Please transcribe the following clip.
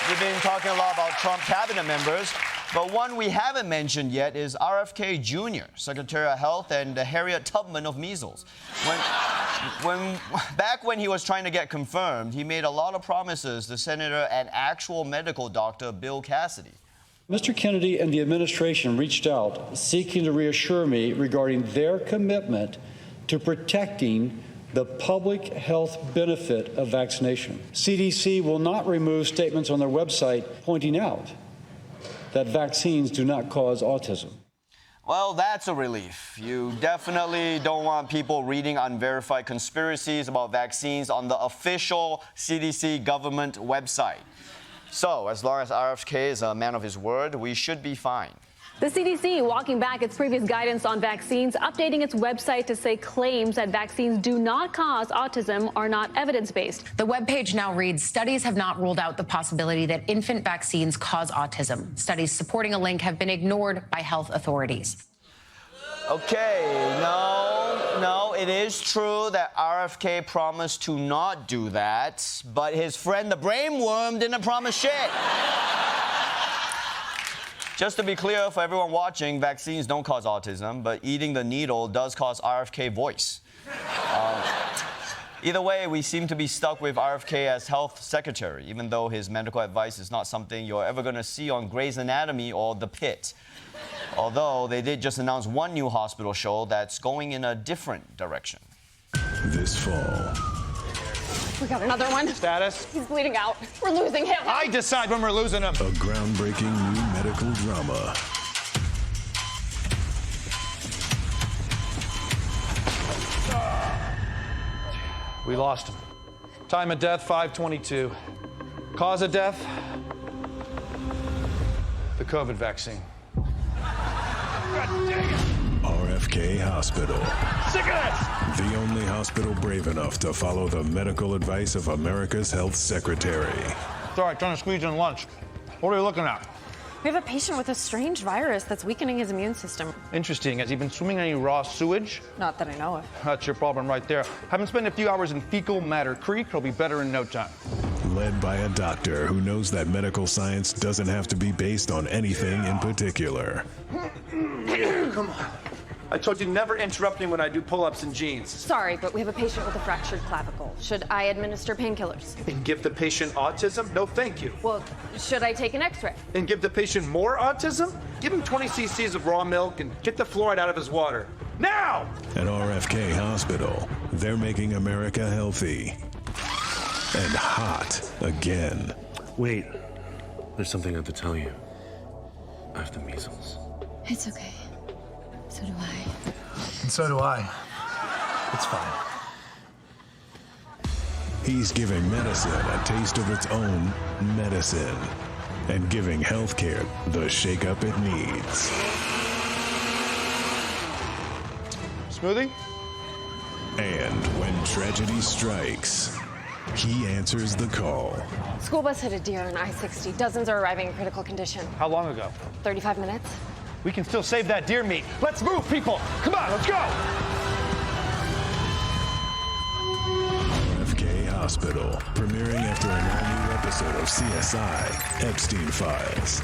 We've been talking a lot about Trump cabinet members, but one we haven't mentioned yet is RFK Jr., Secretary of Health, and Harriet Tubman of measles. Back when he was trying to get confirmed, he made a lot of promises to Senator and actual medical doctor Bill Cassidy. Mr. Kennedy and the administration reached out seeking to reassure me regarding their commitment to protecting the public health benefit of vaccination. CDC will not remove statements on their website pointing out that vaccines do not cause autism. Well, that's a relief. You definitely don't want people reading unverified conspiracies about vaccines on the official CDC government website. So, as long as RFK is a man of his word, we should be fine. The CDC walking back its previous guidance on vaccines, updating its website to say claims that vaccines do not cause autism are not evidence-based. The webpage now reads, studies have not ruled out the possibility that infant vaccines cause autism. Studies supporting a link have been ignored by health authorities. Okay, no, it is true that RFK promised to not do that, but his friend the Brainworm didn't promise shit. Just to be clear for everyone watching, vaccines don't cause autism, but eating the needle does cause RFK voice. Either way, we seem to be stuck with RFK as health secretary, even though his medical advice is not something you're ever going to see on Grey's Anatomy or The Pitt. Although they did just announce one new hospital show that's going in a different direction. This fall. We got another one. Status? He's bleeding out. We're losing him. I decide when we're losing him. A groundbreaking new medical drama. We lost him. Time of death, 5:22. Cause of death? The COVID vaccine. RFK Hospital. Sick of this! The only hospital brave enough to follow the medical advice of America's health secretary. It's all right, trying to squeeze in lunch. What are you looking at? We have a patient with a strange virus that's weakening his immune system. Interesting. Has he been swimming in any raw sewage? Not that I know of. That's your problem right there. Have him spend a few hours in fecal matter creek. He'll be better in no time. Led by a doctor who knows that medical science doesn't have to be based on anything in particular. Come on. I told you never interrupt me when I do pull-ups in jeans. Sorry, but we have a patient with a fractured clavicle. Should I administer painkillers? And give the patient autism? No, thank you. Well, should I take an x-ray? And give the patient more autism? Give him 20 cc's of raw milk and get the fluoride out of his water. Now! At RFK Hospital, they're making America healthy and hot again. Wait, there's something I have to tell you. I have the measles. It's okay. So do I. And so do I. It's fine. He's giving medicine a taste of its own medicine and giving healthcare the shakeup it needs. Smoothie? And when tragedy strikes, he answers the call. School bus hit a deer on I-60. Dozens are arriving in critical condition. How long ago? 35 minutes. We can still save that deer meat. Let's move, people. Come on, let's go. RFK Hospital, premiering after an all-new episode of CSI, Epstein Files.